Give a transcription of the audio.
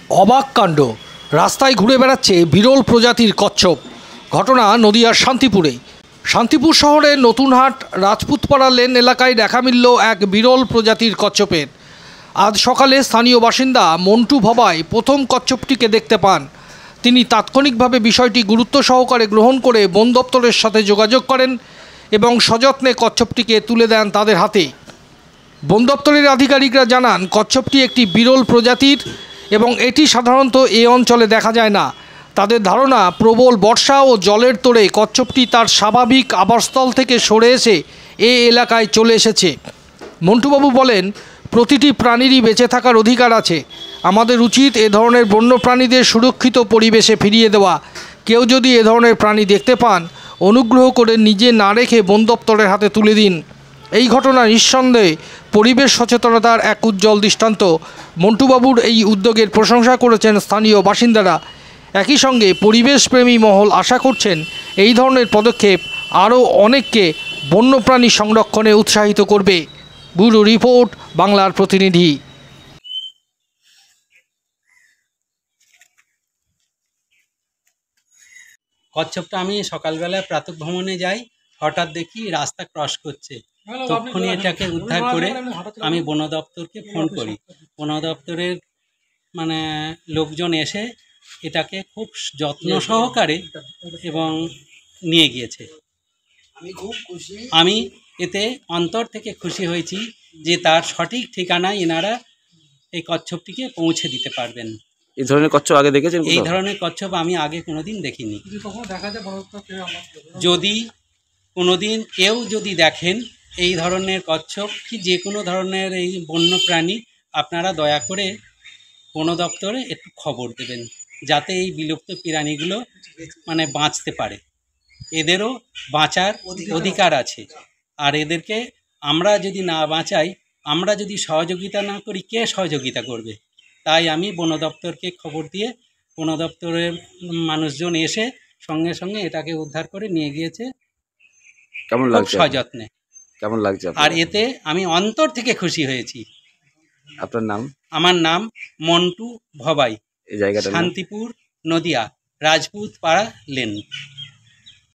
অবাক কাণ্ড, রাস্তায় ঘুরে বেড়াচ্ছে বিরল প্রজাতির কচ্ছপ। ঘটনা নদিয়ার শান্তিপুরে। শান্তিপুর শহরের নতুনহাট রাজপুতপাড়া লেন এলাকায় দেখা মিলল এক বিরল প্রজাতির কচ্ছপের। আজ সকালে স্থানীয় বাসিন্দা মন্টু ভবাই প্রথম কচ্ছপটিকে দেখতে পান। তিনি তাৎক্ষণিকভাবে বিষয়টি গুরুত্ব সহকারে গ্রহণ করে বন দপ্তরের সাথে যোগাযোগ করেন এবং সযত্নে কচ্ছপটিকে তুলে দেন তাদের হাতে। বন দপ্তরের আধিকারিকরা জানান, কচ্ছপটি একটি বিরল প্রজাতির এবং এটি সাধারণত এই অঞ্চলে দেখা যায় না। তাদের ধারণা, প্রবল বর্ষা ও জলের তোড়ে কচ্ছপটি তার স্বাভাবিক আবাসস্থল থেকে সরে এসে এই এলাকায় চলে এসেছে। মন্টুবাবু বলেন, প্রতিটি প্রাণীরই বেঁচে থাকার অধিকার আছে। আমাদের উচিত এ ধরনের বন্য প্রাণীদের সুরক্ষিত পরিবেশে ফিরিয়ে দেওয়া। কেউ যদি এ ধরনের প্রাণী দেখতে পান, অনুগ্রহ করে নিজে না রেখে বন দপ্তরের হাতে তুলে দিন। এই ঘটনা নিঃসন্দেহে পরিবেশ সচেতনতার এক উজ্জ্বল দৃষ্টান্ত। মন্টুবাবুর এই উদ্যোগের প্রশংসা করেছেন স্থানীয় বাসিন্দারা। একই সঙ্গে পরিবেশপ্রেমী মহল আশা করছেন এই ধরনের পদক্ষেপ আরও অনেককে বন্যপ্রাণী সংরক্ষণে উৎসাহিত করবে। ব্যুরো রিপোর্ট, বাংলার প্রতিনিধি। কচ্ছপটা আমি সকালবেলা প্রাতঃভ্রমণে যাই, হঠাৎ দেখি রাস্তা ক্রস করছে। তখনই এটাকে উদ্ধার করে আমি বন দপ্তরকে ফোন করি। বন দপ্তরের লোকজন এসে এটাকে খুব যত্ন সহকারে এবং নিয়ে গিয়েছে। আমি এতে অন্তর থেকে খুশি হয়েছি যে তার সঠিক ঠিকানায় এনারা এই কচ্ছপটিকে পৌঁছে দিতে পারবেন। এই ধরনের কচ্ছপ আগে দেখেছেন? এই ধরনের কচ্ছপ আমি আগে কোনোদিন দেখিনি। যদি কোনোদিন কেউ যদি দেখেন এই ধরনের কচ্ছপ কি যে কোনো ধরনের এই বন্য প্রাণী, আপনারা দয়া করে বন দপ্তরে একটু খবর দেবেন, যাতে এই বিলুপ্ত প্রাণীগুলো বাঁচতে পারে। এদেরও বাঁচার অধিকার আছে। আর এদেরকে আমরা যদি না বাঁচাই, আমরা যদি সহযোগিতা না করি, কে সহযোগিতা করবে? তাই আমি বন দপ্তরকে খবর দিয়ে বন দপ্তরের মানুষজন এসে সঙ্গে সঙ্গে এটাকে উদ্ধার করে নিয়ে গিয়েছে। কেমন লাগছে সযত্নে? কেমন লাগছে? আর এতে আমি অন্তর থেকে খুশি হয়েছি। আপনার নাম? আমার নাম মন্টু ভবাই। এই জায়গাটা শান্তিপুর, নদিয়া, রাজপুতপাড়া লেন।